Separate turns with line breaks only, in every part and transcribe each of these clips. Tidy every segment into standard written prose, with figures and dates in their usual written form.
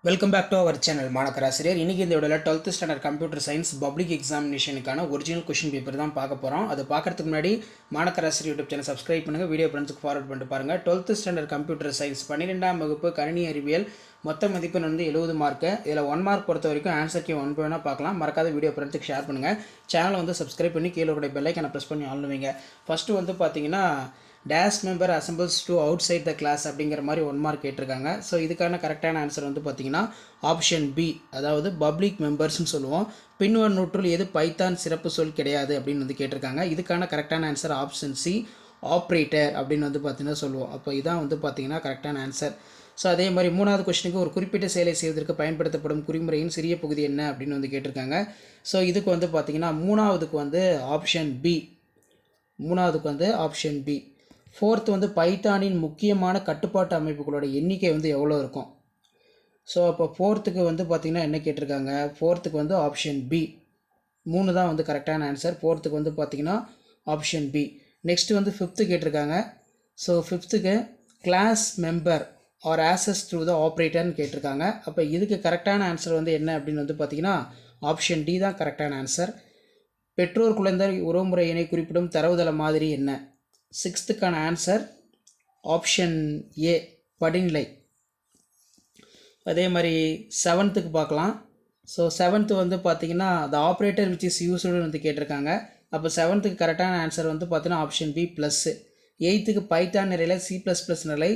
Welcome back to our channel Manakkarasiriyar. இன்றைக்கி இந்த வீடியோவில் 12th standard computer science public எக்ஸாமினேஷனுக்கான ஒரிஜினல் கொஷின் பேப்பர் தான் பார்க்க போகிறோம். அது பார்க்கறதுக்கு முன்னாடி மாணக்கராசிரியர் யூடியூப் சேனல் சப்ஸ்கிரைப் பண்ணுங்கள், வீடியோ ஃப்ரெண்ட்ஸுக்கு ஃபார்வர்ட் பண்ணிட்டு பாருங்கள். 12th ஸ்டாண்டர்ட் கம்ப்யூட்டர் சயின்ஸ் 12ஆம் வகுப்பு கணினி அறிவியல் மொத்த மதிப்பெண் 70 மார்க்கு. இதில் 1 மார்க் பொறுத்த வரைக்கும் ஆன்சர் கீ 1 வேணால் பார்க்கலாம். மறக்காத வீடியோ ஃப்ரெண்ட்ஸுக்கு ஷேர் பண்ணுங்கள். சேனலை சப்ஸ்கிரைப் பண்ணி கீழே கூட பெல்லைக்கான ப்ரெஸ் பண்ணி ஆளுவீங்க. ஃபஸ்ட்டு பார்த்தீங்கன்னா dash member assembles to outside the class அப்படிங்கிற மாதிரி 1 மார்க் கேட்டிருக்காங்க. ஸோ இதுக்கான கரெக்டான ஆன்சர் பார்த்தீங்கன்னா ஆப்ஷன் பி, அதாவது பப்ளிக் மெம்பர்ஸ்னு சொல்லுவோம். பின்வரும் நூற்றுள் எது பைத்தான் சிறப்பு சொல் கிடையாது அப்படின்னு கேட்டிருக்காங்க. இதுக்கான கரெக்டான ஆன்சர் ஆப்ஷன் சி, ஆப்ரேட்டர் அப்படின்னு பார்த்தீங்கன்னா சொல்லுவோம். அப்போ இதான் பார்த்தீங்கன்னா கரெக்டான ஆன்சர். ஸோ அதே மாதிரி 3வது கொஸ்டினுக்கு ஒரு குறிப்பிட்ட செயலை செய்வதற்கு பயன்படுத்தப்படும் குறிமுறையின் சிறிய பகுதி என்ன அப்படின்னு கேட்டிருக்காங்க. ஸோ இதுக்கு பார்த்தீங்கன்னா மூணாவதுக்கு ஆப்ஷன் பி, மூணாவதுக்கு ஆப்ஷன் பி. 4th பைத்தானின் முக்கியமான கட்டுப்பாட்டு அமைப்புகளோட எண்ணிக்கை எவ்வளோ இருக்கும். ஸோ அப்போ 4th பார்த்திங்கன்னா என்ன கேட்டிருக்காங்க, 4th ஆப்ஷன் பி 3 தான் கரெக்டான ஆன்சர். 4th பார்த்திங்கன்னா ஆப்ஷன் பி. நெக்ஸ்ட்டு 5th கேட்டிருக்காங்க. So 5th class member are access through the ஆப்ரேட்டர்னு கேட்டிருக்காங்க. அப்போ இதுக்கு கரெக்டான ஆன்சர் என்ன அப்படின்னு பார்த்திங்கன்னா ஆப்ஷன் டி தான் கரெக்டான ஆன்சர். பெற்றோர் குழந்தை உறவுமுறையினை குறிப்பிடும் தரவுதள மாதிரி என்ன. 6th ஆன்சர் ஆப்ஷன் ஏ, படிநிலை. அதே மாதிரி 7th பார்க்கலாம். ஸோ 7th பார்த்தீங்கன்னா த ஆப்ரேட்டர் விச் இஸ் யூஸ்டுன்னு கேட்டிருக்காங்க. அப்போ 7th கரெக்டான ஆன்சர் பார்த்தீங்கன்னா option B plus. 8th Python நிலையில் C++ நிலை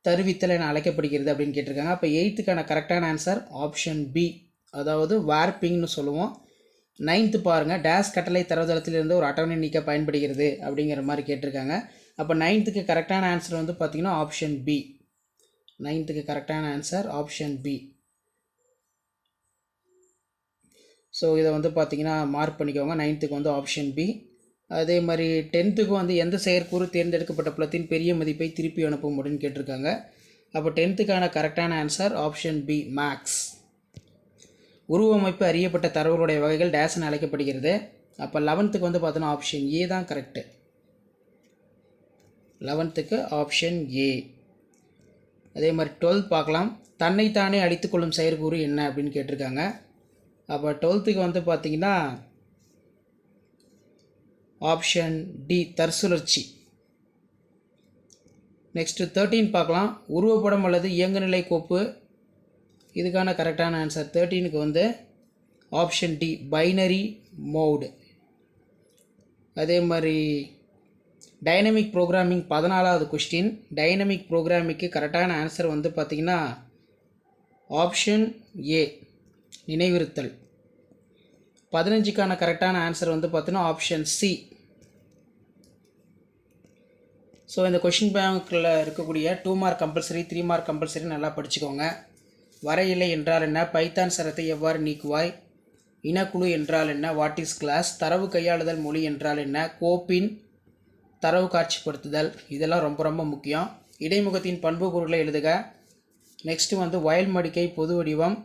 தருவித்தல் என அழைக்கப்படுகிறது அப்படின்னு கேட்டிருக்காங்க. அப்போ 8th கரெக்டான ஆன்சர் ஆப்ஷன் பி, அதாவது வார்பிங்னு சொல்லுவோம். 9th பாருங்கள், டேஷ் கட்டளை தரவுதளத்திலிருந்து ஒரு அட்டவணை நீக்க பயன்படுகிறது அப்படிங்கிற மாதிரி கேட்டிருக்காங்க. அப்போ 9th கரெக்டான ஆன்சர் பார்த்தீங்கன்னா ஆப்ஷன் பி. 9th கரெக்டான ஆன்சர் ஆப்ஷன் பி. ஸோ இதை பார்த்தீங்கன்னா மார்க் பண்ணிக்கோங்க. 9th option B. அதே மாதிரி 10th எந்த செயற்கூறு தேர்ந்தெடுக்கப்பட்ட புலத்தின் பெரிய மதிப்பை திருப்பி அனுப்பும் அப்படின்னு கேட்டிருக்காங்க. அப்போ 10th கரெக்டான ஆன்சர் ஆப்ஷன் பி, மேக்ஸ். உருவமைப்பு அறியப்பட்ட தரவுகளுடைய வகைகள் டேஷ்னு அழைக்கப்படுகிறது. அப்போ 11th பார்த்தோன்னா ஆப்ஷன் ஏ தான் கரெக்டு. 11th option A. அதே மாதிரி 12 பார்க்கலாம். தன்னைத்தானே அழித்துக்கொள்ளும் செயற்கூறு என்ன அப்படின்னு கேட்டிருக்காங்க. அப்போ 12th பார்த்தீங்கன்னா ஆப்ஷன் டி, தற்சுழற்சி. நெக்ஸ்ட்டு 13 பார்க்கலாம். உருவப்படம் அல்லது இயங்குநிலை கோப்பு. இதுக்கான கரெக்டான ஆன்சர் 13க்கு ஆப்ஷன் டி, பைனரி மோடு. அதே மாதிரி டைனமிக் ப்ரோக்ராமிங் 14வது கொஸ்டின். டைனமிக் ப்ரோக்ராமிங்க்கு கரெக்டான ஆன்சர் பார்த்திங்கன்னா ஆப்ஷன் ஏ, நினைவிருத்தல். 15க்கான கரெக்டான ஆன்சர் பார்த்தீங்கன்னா ஆப்ஷன் சி. ஸோ இந்த கொஷின் பேங்க்கில் இருக்கக்கூடிய 2 மார்க் கம்பல்சரி, 3 மார்க் கம்பல்சரி நல்லா படிச்சுக்கோங்க. வரையிலை என்றால் என்ன, பைத்தான் சரத்தை எவ்வாறு நீக்குவாய், இனக்குழு என்றால் என்ன, வாட் இஸ் கிளாஸ், தரவு கையாளுதல் மொழி என்றால் என்ன, கோப்பின் தரவு காட்சிப்படுத்துதல், இதெல்லாம் ரொம்ப ரொம்ப முக்கியம். இடைமுகத்தின் பண்புக்கூறுகளை எழுதுக. நெக்ஸ்ட்டு வயல் மடிக்கை பொது வடிவம்,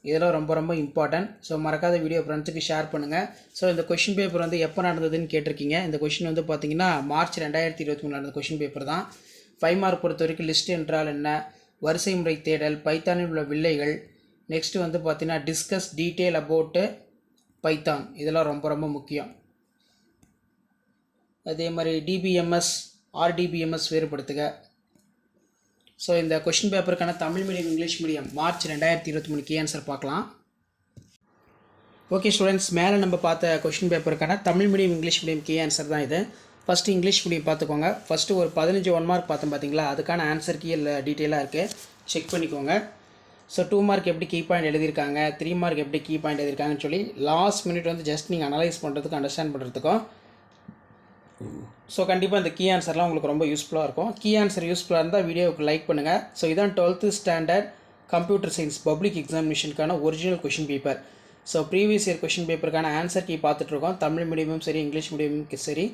இதெல்லாம் ரொம்ப ரொம்ப இம்பார்ட்டன்ட். ஸோ மறக்காத வீடியோ ஃப்ரெண்ட்ஸுக்கு ஷேர் பண்ணுங்கள். ஸோ இந்த கொஷின் பேப்பர் எப்போ நடந்ததுன்னு கேட்டிருக்கீங்க. இந்த கொஷின் பார்த்தீங்கன்னா மார்ச் 2023 நடந்த கொஷின் பேப்பர் தான். 5 மார்க் பொறுத்த வரைக்கும் லிஸ்ட் என்றால் என்ன, வரிசை முறை தேடல், பைத்தானில் உள்ள வில்லைகள், நெக்ஸ்ட்டு பார்த்தீங்கன்னா டிஸ்கஸ் டீட்டெயில் அபவுட்டு பைத்தான், இதெல்லாம் ரொம்ப ரொம்ப முக்கியம். அதே மாதிரி டிபிஎம்எஸ், ஆர்டிபிஎம்எஸ் வேறுபடுத்துக. ஸோ இந்த கொஷின் பேப்பருக்கான Tamil medium, English medium March 2023 key answer பார்க்கலாம். ஓகே ஸ்டூடெண்ட்ஸ், மேலே நம்ம பார்த்த கொஷின் பேப்பருக்கான Tamil medium, English medium key answer தான் இது. ஃபஸ்ட்டு இங்கிலீஷ் மீடியம் பார்த்துக்கோங்க. ஃபஸ்ட்டு ஒரு 15 1 மார்க் பார்த்தோம் பார்த்தீங்களா, அதுக்கான ஆன்சர் கீ டீட்டெயிலாக இருக்குது, செக் பண்ணிக்கோங்க. ஸோ 2 மார்க் எப்படி கீ பாயிண்ட் எழுதியிருக்காங்க, 3 மார்க் எப்படி கீ பாயிண்ட் எழுதியிருக்காங்கன்னு சொல்லி லாஸ்ட் மினிட் ஜஸ்ட் நீங்கள் அனலைஸ் பண்ணுறதுக்கும் அண்டர்ஸ்டாண்ட் பண்ணுறதுக்கும். ஸோ கண்டிப்பாக இந்த கீ ஆன்சர்லாம் உங்களுக்கு ரொம்ப யூஸ்ஃபுல்லாக இருக்கும். கீ ஆன்சர் யூஸ்ஃபுல்லாக இருந்தால் வீடியோவுக்கு லைக் பண்ணுங்கள். ஸோ இதான் 12th standard computer science public எக்ஸாமினேஷனுக்கான original question paper. So previous year question பேப்பருக்கான ஆன்சர் கீ பார்த்துட்ருக்கோம். தமிழ் மீடியமும் சரி, இங்கிலீஷ் மீடியமும் சரி.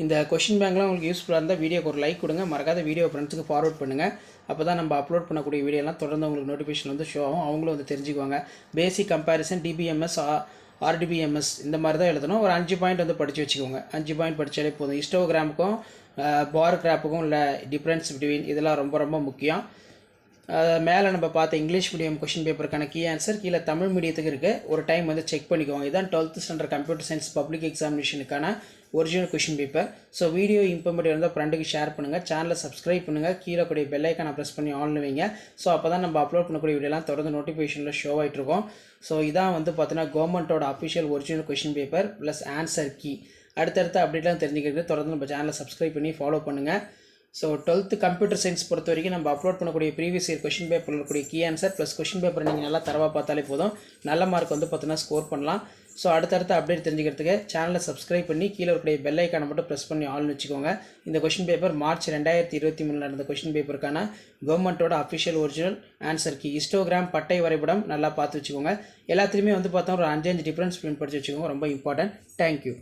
இந்த கொஷின் பேங்க்லாம் உங்களுக்கு யூஸ்ஃபுல்லாக இருந்தால் வீடியோக்கு ஒரு லைக் கொடுங்க. மறக்காத வீடியோ ஃப்ரெண்ட்ஸுக்கு ஃபார்வர்ட் பண்ணுங்கள். அப்போ தான் நம்ம அப்லோட் பண்ணக்கூடிய வீடியோலாம் தொடர்ந்து உங்களுக்கு நோட்டிஃபிகேஷன் ஷோ ஆகும், அவங்களும் தெரிஞ்சுக்குவாங்க. பேசிக் கம்பேரிசன், டிபிஎம்எஸ், ஆர்டிபிஎம்எஸ் இந்த மாதிரி தான் எழுதணும். ஒரு 5 பாயிண்ட் படித்து வச்சுக்கோங்க. 5 பாயிண்ட் படித்தாலே போதும். ஹிஸ்டோகிராமுக்கும் பார் கிராப்புக்கும் உள்ள டிஃப்ரென்ஸ் பிட்வீன், இதெல்லாம் ரொம்ப ரொம்ப முக்கியம். மேலே நம்ம பார்த்த இங்கிலீஷ் மீடியம் கொஷின் பேப்பருக்கான கீ ஆன்சர் கீழே தமிழ் மீடியத்துக்கு இருக்குது. ஒரு டைம் வந்து செக் பண்ணிக்கோங்க. இதுதான் 12th standard computer science public எக்ஸாமினேஷனுக்கான original question paper. So video informative இருந்தால் ஃப்ரெண்டுக்கு ஷேர் பண்ணுங்கள். சேனலை சப்ஸ்கிரைப் பண்ணுங்கள். கீழே கூடிய பெல் ஐக்கானை ப்ரெஸ் பண்ணி ஆன்ல வைங்க. ஸோ அப்போ தான் நம்ம அப்லோட் பண்ணக்கூடிய வீடியோலாம் தொடர்ந்து நோட்டிஃபிகேஷனில் ஷோ ஆகிட்ருக்கோம். ஸோ இதான் வந்து பார்த்தீங்கன்னா கவர்மெண்ட்டோட official original question paper plus answer key. அடுத்தடுத்து அப்டேட்லாம் தெரிஞ்சுக்கிறது தொடர்ந்து நம்ம சேனலை சப்ஸ்கிரைப் பண்ணி ஃபாலோ பண்ணுங்கள். ஸோ 12th கம்ப்யூட்டர் சயின்ஸ் பொறுத்த வரைக்கும் நம்ம அப்லோட் பண்ணக்கூடிய ப்ரீவியஸ் இயர் கொஷின் பேப்பரில் இருக்கக்கூடிய key answer plus question paper நீங்கள் நல்லா தரவாக பார்த்தாலே போதும், நல்ல மார்க் வந்து பார்த்தீங்கன்னா ஸ்கோர் பண்ணலாம். ஸோ அடுத்தடுத்த அப்டேட் தெரிஞ்சுக்கிறதுக்கு சேனலை சப்ஸ்கிரைப் பண்ணி கீழே இருக்கக்கூடிய பெல் ஐக்கானை மட்டும் ப்ரெஸ் பண்ணி ஆல்னு வச்சுக்கோங்க. இந்த கொஷின் பேப்பர் மார்ச் 2023 நடந்த கொஷின் பேப்பருக்கான கவர்மெண்ட்டோட official original answer key. Histogram பட்டை வரைபடம் நல்லா பார்த்து வச்சுக்கோங்க. எல்லாத்துலேயுமே வந்து பார்த்தா ஒரு 5 டிஃப்ரென்ஸ் பிரிண்ட் படித்து வச்சுக்கோங்க. ரொம்ப இம்பார்ட்டன்ட். தேங்க்யூ.